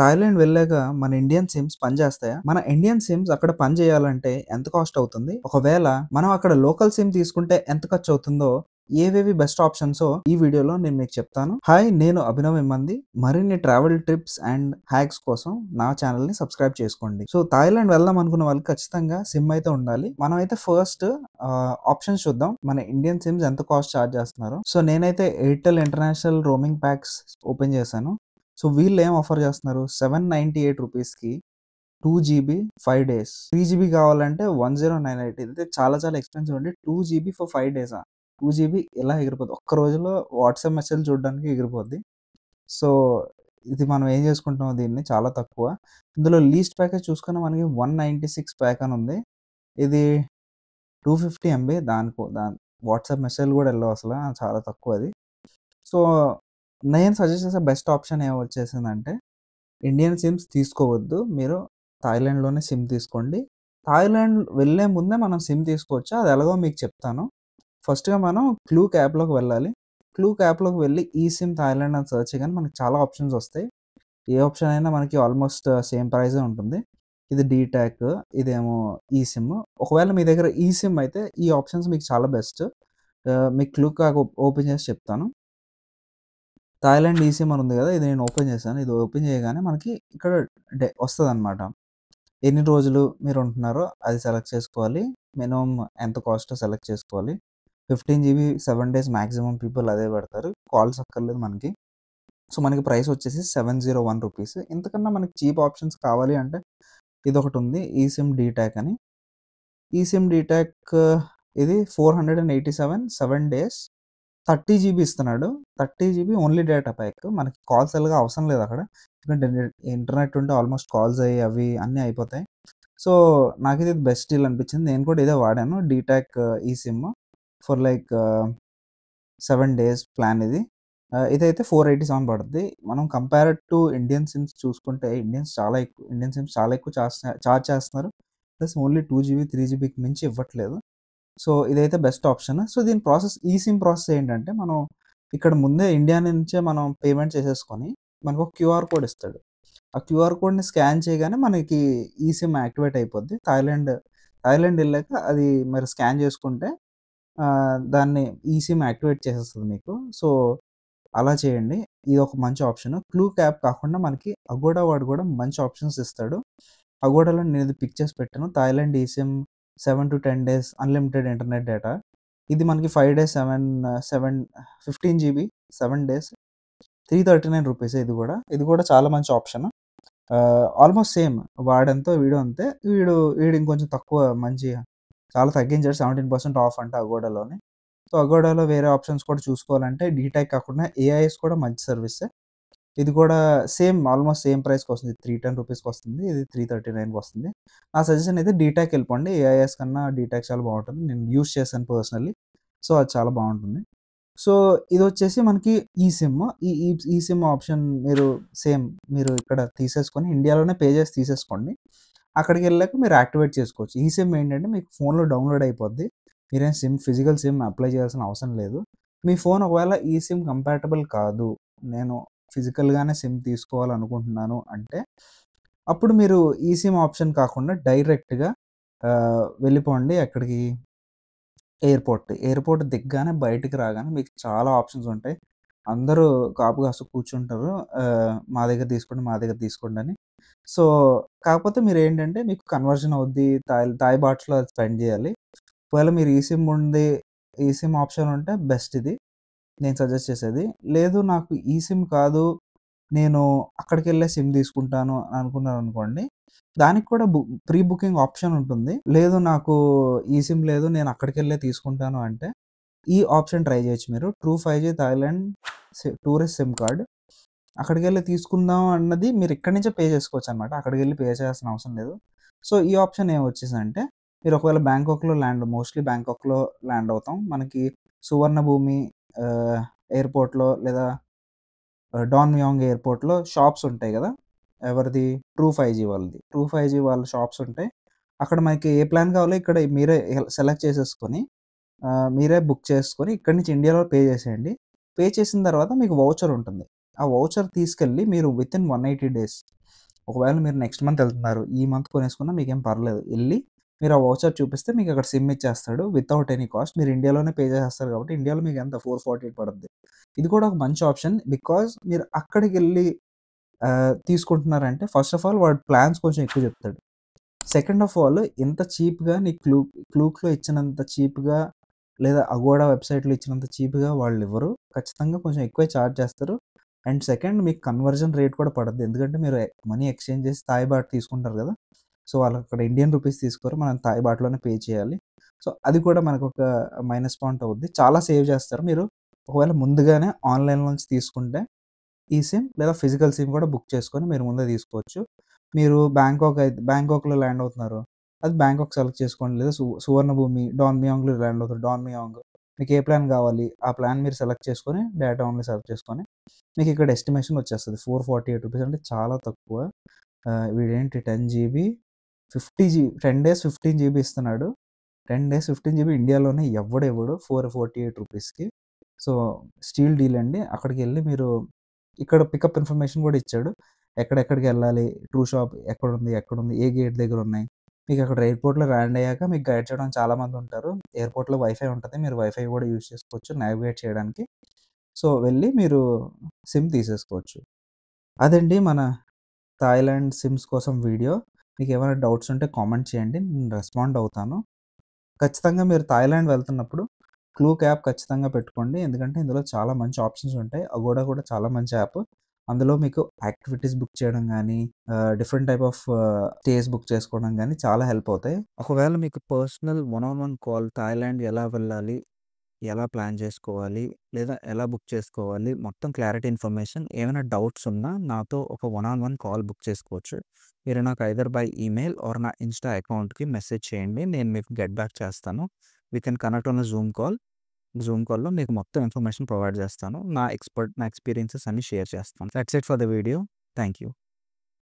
Thailand వెళ్ళాక మన Indian sims పనిచేస్తాయా? మన ఇండియన్ సిమ్స్ అక్కడ పని చేయాలంటే ఎంత కాస్ట్ అవుతుంది? ఒకవేళ మనం అక్కడ లోకల్ సిమ్ తీసుకుంటే ఎంత ఖర్చు అవుతుందో, ఏవేవి బెస్ట్ ఆప్షన్సో ఈ వీడియోలో నేను మీకు చెప్తాను. హాయ్! నేను అభినవ్ ఇమ్మంది. మరిన్ని ట్రావెల్ ట్రిప్స్ అండ్ హ్యాక్స్ కోసం నా ఛానల్‌ని సబ్స్క్రైబ్ చేసుకోండి. సో, థాయిలాండ్ వెళ్దాం అనుకున్న వాళ్ళు ఖచ్చితంగా సిమ్ అయితే ఉండాలి. మనమైతే ఫస్ట్ ఆప్షన్స్ చూద్దాం. మన ఇండియన్ సిమ్స్ ఎంత కాస్ట్ చార్జ్ చేస్తున్నారో. సో, నేనైతే Airtel international roaming packs open చేశాను. సో, వీళ్ళేం ఆఫర్ చేస్తున్నారు? ₹798కి 2 జీబీ 5 డేస్. 3 జీబీ కావాలంటే 1098. ఇదైతే చాలా చాలా ఎక్స్‌పెన్సివ్ అండి. 2 జీబీ ఫర్ 5 డేసా? 2 జీబీ ఇలా ఎగిరిపోద్ది. ఒక్క రోజులో వాట్సాప్ మెసేజ్‌లు చూడడానికి ఎగిరిపోద్ది. సో, ఇది మనం ఏం చేసుకుంటాం దీన్ని చాలా తక్కువ. ఇందులో లీస్ట్ ప్యాకేజ్ చూసుకున్న మనకి 196 ప్యాక్ అని ఉంది. ఇది 250 ఎంబీ వాట్సాప్ మెసేజ్‌లు కూడా ఎళ్ళవు అసల. చాలా తక్కువ అది. సో, నేను సజెస్ట్ చేసే బెస్ట్ ఆప్షన్ ఏమొచ్చేసిందంటే ఇండియన్ సిమ్స్ తీసుకోవద్దు. మీరు థాయిలాండ్‌లోనే సిమ్ తీసుకోండి. థాయిలాండ్ వెళ్ళే ముందే మనం సిమ్ తీసుకోవచ్చు. అది ఎలాగో మీకు చెప్తాను. ఫస్ట్‌గా మనం క్లూక్ యాప్‌లోకి వెళ్ళాలి. క్లూక్ యాప్‌లోకి వెళ్ళి ఈ సిమ్ థాయిలాండ్ అని సెర్చ్ చేయగానే మనకి చాలా ఆప్షన్స్ వస్తాయి. ఏ ఆప్షన్ అయినా మనకి ఆల్మోస్ట్ సేమ్ ప్రైజే ఉంటుంది. ఇది డీటాక్, ఇదేమో ఈ సిమ్. ఒకవేళ మీ దగ్గర ఈ సిమ్ అయితే ఈ ఆప్షన్స్ మీకు చాలా బెస్ట్. మీకు క్లూక్ యాప్ ఓపెన్ చేసి చెప్తాను. థాయిలాండ్ ఈసీఎం అని ఉంది గదా! ఇది నేను ఓపెన్ చేశాను. ఇది ఓపెన్ చేయగానే మనకి ఇక్కడ వస్తదనమాట. ఎన్ని రోజులు మీరుంటున్నారో అది సెలెక్ట్ చేసుకోవాలి. మినిమమ్ ఎంత కాస్టో సెలెక్ట్ చేసుకోవాలి. 15 జీబీ 7 డేస్ మాక్సిమం పీపుల్ అదే పెడతారు. కాల్స్ అక్కర్లేదు మనకి. సో, మనకి ప్రైస్ వచ్చేసి రూ. 701. ఇంతకన్నా మనకి చీప్ ఆప్షన్స్ కావాలి అంటే ఇదొకటుంది. ఈసిమ్ డీటాక్ అని. ఈసిమ్ డీటాక్ ఇది 487 7 డేస్ 30 జీబీ ఇస్తున్నాడు. 30 జీబీ ఓన్లీ డేటా ప్యాక్. మనకి కాల్స్ ఎలాగో అవసరం లేదక్కడ. ఎందుకంటే ఇంటర్నెట్ ఉంటే ఆల్మోస్ట్ కాల్స్ అయ్యి అవి అన్నీ అయిపోతాయి. సో, నాకిది బెస్ట్ డీల్ అనిపించింది. నేను కూడా ఇదే వాడాను. డీటాక్ ఈ SIM for like 7 days plan ఇది. ఇదైతే 487 పడుద్ది. మనం కంపేర్డ్ టు ఇండియన్ సిమ్స్ చూసుకుంటే ఇండియన్ సిమ్స్ చాలా ఎక్కువ చార్జ్ చేస్తున్నారు. ప్లస్ ఓన్లీ 2 జీబీ, 3 జీబీకి మించి ఇవ్వట్లేదు. సో, ఇదైతే బెస్ట్ ఆప్షన్. సో, దీని ప్రాసెస్ ఈ సిమ్ ప్రాసెస్ ఏంటంటే, మనం ఇక్కడ ముందే ఇండియా నుంచే మనం పేమెంట్ చేసేసుకొని, మనకొక క్యూఆర్ కోడ్ ఇస్తాడు. ఆ క్యూఆర్ కోడ్‌ని స్కాన్ చేయగానే మనకి ఈ సిమ్ యాక్టివేట్ అయిపోద్ది. థాయిలాండ్ ఎళ్ళాక అది మరి స్కాన్ చేసుకుంటే దాన్ని ఈ సిమ్ యాక్టివేట్ చేసేస్తది మీకు. సో, అలా చేయండి. ఇదొక మంచి ఆప్షన్. క్లూక్ యాప్ కాకుండా మనకి అగోడా వాడు కూడా మంచి ఆప్షన్స్ ఇస్తాడు. అగోడాలో నేనిది పిక్ చేసి పెట్టాను. Thailand eSIM 7-10 days unlimited internet data. ఇది మనకి 5 డేస్ 15 జీబీ 7 డేస్ రూ. 339 ఇది కూడా చాలా మంచి ఆప్షన్. ఆల్మోస్ట్ సేమ్ వాడెంతో వీడు అంతే. వీడు ఇంకొంచెం తక్కువ చాలా తగ్గించాడు. 17% ఆఫ్ అంట అగోడాలోని. సో, అగోడాలో వేరే ఆప్షన్స్ కూడా చూసుకోవాలంటే డీటాక్ కాకుండా ఏఐఎస్ కూడా మంచి సర్వీసే. ఇది కూడా ఆల్మోస్ట్ సేమ్ ప్రైస్‌కొస్తుంది. రూ. 310 ఇది 339 వస్తుంది. నా సజెషన్ అయితే డీటాక్ ఎళ్ళిపోండి. ఏఐఎస్ కన్నా డీటాక్ చాలా బావుంటుంది. నేను యూజ్ చేశాను పర్సనల్లీ. సో, అది చాలా బావుంటుంది. సో, ఇదొచ్చేసి మనకి ఈ సిమ్. ఈ ఈ ఈ సిమ్ ఆప్షన్ మీరు ఇక్కడ తీసేసుకొని ఇండియాలోనే పే చేసి తీసేసుకోండి. అక్కడికెళ్ళాక మీరు యాక్టివేట్ చేసుకోవచ్చు. ఈ సిమ్ ఏంటంటే మీకు ఫోన్‌లో డౌన్‌లోడ్ అయిపోద్ది. మీరేం ఫిజికల్ సిమ్ అప్లై చేయాల్సిన అవసరం లేదు. మీ ఫోన్ ఒకవేళ ఈ సిమ్ కంపాటబుల్ కాదు. నేను ఫిజికల్‌గానే సిమ్ తీసుకోవాలనుకుంటున్నాను అంటే, అప్పుడు మీరు ఈ సిమ్ ఆప్షన్ కాకుండా డైరెక్ట్‌గా వెళ్ళిపోండి ఎక్కడికి ఎయిర్‌పోర్ట్ దిగ్గానే బయటికి రాగానే మీకు చాలా ఆప్షన్స్ ఉంటాయి. అందరూ కాపు కాసి కూర్చుంటారు. మా దగ్గర తీసుకోండి అని. సో, కాకపోతే మీరేంటంటే మీకు కన్వర్షన్ అవుద్ది. థాయ్ బాట్స్‌లో స్పెండ్ చేయాలి. ఒకవేళ మీరు ఈ సిమ్ ఆప్షన్ ఉంటే బెస్ట్ ఇది. నేను సజెస్ట్ చేసేది. లేదు నాకు ఈ సిమ్ కాదు. నేను అక్కడికెళ్ళే సిమ్ తీసుకుంటాను అనుకున్నారనుకోండి. దానికి కూడా ప్రీ బుకింగ్ ఆప్షన్ ఉంటుంది. లేదు నాకు ఈ సిమ్ లేదు. నేను అక్కడికెళ్ళే తీసుకుంటాను అంటే, ఈ ఆప్షన్ ట్రై చేయొచ్చు మీరు. True 5G Thailand tourist SIM card. అక్కడికెళ్ళి తీసుకుందాం అన్నది మీరు ఇక్కడి నుంచే పే చేసుకోవచ్చనమాట. అక్కడికెళ్ళి పే చేయాల్సిన అవసరం లేదు. సో, ఈ ఆప్షన్ ఏమొచ్చేసిందంటే, మీరు ఒకవేళ మోస్ట్‌లీ బ్యాంకాక్‌లో ల్యాండ్ అవుతాం. మనకి సువర్ణభూమి ఎయిర్‌పోర్ట్‌లో లేదా డాన్ మియాంగ్ ఎయిర్‌పోర్ట్‌లో షాప్స్ ఉంటాయి గదా! ఎవరిది? ట్రూ 5G వాళ్ళది. ట్రూ 5G వాళ్ళ షాప్స్ ఉంటాయి. అక్కడ మనకి ఏ ప్లాన్ కావాలో ఇక్కడ మీరే సెలెక్ట్ చేసేసుకొని మీరే బుక్ చేసుకొని ఇక్కడి నుంచి ఇండియాలో పే చేసేయండి. పే చేసిన తర్వాత మీకు వౌచర్ ఉంటుంది. ఆ వౌచర్ తీసుకెళ్ళి మీరు వితిన్ 180 డేస్ ఒకవేళ మీరు నెక్స్ట్ మంత్ ఎళ్తున్నారు. ఈ మంత్ కొనేసుకున్నా మీకేం పర్లేదు. ఎళ్లి మీరు ఆ వౌచర్ చూపిస్తే మీకక్కడ సిమ్ ఇచ్చేస్తాడు వితౌట్ ఎనీ కాస్ట్. మీరు ఇండియాలోనే పే చేసేస్తారు కాబట్టి ఇండియాలో మీకెంత 448 పడుద్ది. ఇది కూడా ఒక మంచి ఆప్షన్. బికాజ్ మీరు అక్కడికెళ్లి తీసుకుంటున్నారంటే ఫస్ట్ ఆఫ్ ఆల్ వాడు ప్లాన్స్ కొంచెం ఎక్కువ చెప్తాడు. సెకండ్ ఆఫ్ ఆల్ ఇంత చీప్‌గా నీకు క్లూక్‌లో ఇచ్చినంత చీప్‌గా లేదా అగోడా వెబ్‌సైట్‌లో ఇచ్చినంత చీప్‌గా వాళ్ళివ్వరు. ఖచ్చితంగా కొంచెం ఎక్కువే చార్జ్ చేస్తారు. అండ్ సెకండ్ మీకు కన్వర్జన్ రేట్ కూడా పడద్ది. ఎందుకంటే మీరు మనీ ఎక్స్‌చేంజ్ చేసి థాయ్ బాట్ తీసుకుంటారు కదా! సో, వాళ్ళక్కడ ఇండియన్ రూపీస్ తీసుకోరు. మనం థాయ్ బాట్‌లోనే పే చేయాలి. సో, అది కూడా మనకొక మైనస్ పాయింట్ అవుద్ది. చాలా సేవ్ చేస్తారు. మీరు ఒకవేళ ముందుగానే ఆన్‌లైన్ నుంచి తీసుకుంటే ఈ సిమ్ లేదా ఫిజికల్ సిమ్ కూడా బుక్ చేసుకొని మీరు ముందే తీసుకోవచ్చు. మీరు బ్యాంకాక్‌లో ల్యాండ్ అవుతున్నారు. అది బ్యాంకాక్ సెలెక్ట్ చేసుకోండి. లేదా సువర్ణభూమి, డాన్మియాంగ్‌లో ల్యాండ్ అవుతారు. డాన్మియాంగ్. మీకు ఏ ప్లాన్ కావాలి? ఆ ప్లాన్ మీరు సెలెక్ట్ చేసుకొని డేటా ఓన్లీ సెలెక్ట్ చేసుకొని మీకు ఇక్కడ ఎస్టిమేషన్ వచ్చేస్తది. ₹448 అంటే చాలా తక్కువ. వీడేంటి 10 జీబీ 10 డేస్ 15 జీబీ ఇస్తున్నాడు. 10 డేస్ 15 జీబీ ఇండియాలోనే ఎవ్వడివ్వడు ₹448కి. సో, స్టీల్ డీల్ అండి. అక్కడికెళ్ళి మీరు ఇక్కడ పికప్ ఇన్ఫర్మేషన్ కూడా ఇచ్చాడు. ఎక్కడెక్కడికెళ్ళాలి, ట్రూ షాప్ ఎక్కడుంది, ఏ గేట్ దగ్గరున్నాయి. మీకక్కడ ఎయిర్‌పోర్ట్‌లో ల్యాండ్ అయ్యాక మీకు గైడ్ చేయడానికి చాలా మందుంటారు. ఎయిర్‌పోర్ట్‌లో వైఫై ఉంటది. మీరు వైఫై కూడా యూజ్ చేసుకోవచ్చు నావిగేట్ చేయడానికి. సో, వెళ్ళి మీరు సిమ్ తీసేసుకోవచ్చు. అదండి మన థాయిలాండ్ సిమ్స్ కోసం వీడియో. మీకేమైనా డౌట్స్ ఉంటే కామెంట్ చేయండి. నేను రెస్పాండ్ అవుతాను. ఖచ్చితంగా మీరు థాయిలాండ్ వెళ్తున్నప్పుడు క్లూక్ యాప్ ఖచ్చితంగా పెట్టుకోండి. ఎందుకంటే ఇందులో చాలా మంచి ఆప్షన్స్ ఉంటాయి. అగోడా కూడా చాలా మంచి యాప్. అందులో మీకు యాక్టివిటీస్ బుక్ చేయడం గానీ, different type of stays book చేసుకోవడం గానీ చాలా హెల్ప్ అవుతాయి. ఒకవేళ మీకు personal one on one call Thailand ఎలా వెళ్ళాలి? ఎలా ప్లాన్ చేసుకోవాలి? లేదా ఎలా బుక్ చేసుకోవాలి? మొత్తం క్లారిటీ ఇన్ఫర్మేషన్ ఏమైనా డౌట్స్ ఉన్నా నాతో ఒక one on one call book చేసుకోవచ్చు. మీరు నాకు ఐదర్ బై ఈమెయిల్ ఆర్ నా ఇన్‌స్టా అకౌంట్‌కి మెసేజ్ చేయండి. నేను మీకు గెట్ బ్యాక్ చేస్తాను. We can connect on a Zoom call. Zoom కాల్‌లో మీకు మొత్తం ఇన్ఫర్మేషన్ ప్రొవైడ్ చేస్తాను. నా ఎక్స్‌పీరియన్సెస్ అన్నీ షేర్ చేస్తాను. That's it for the video. Thank you.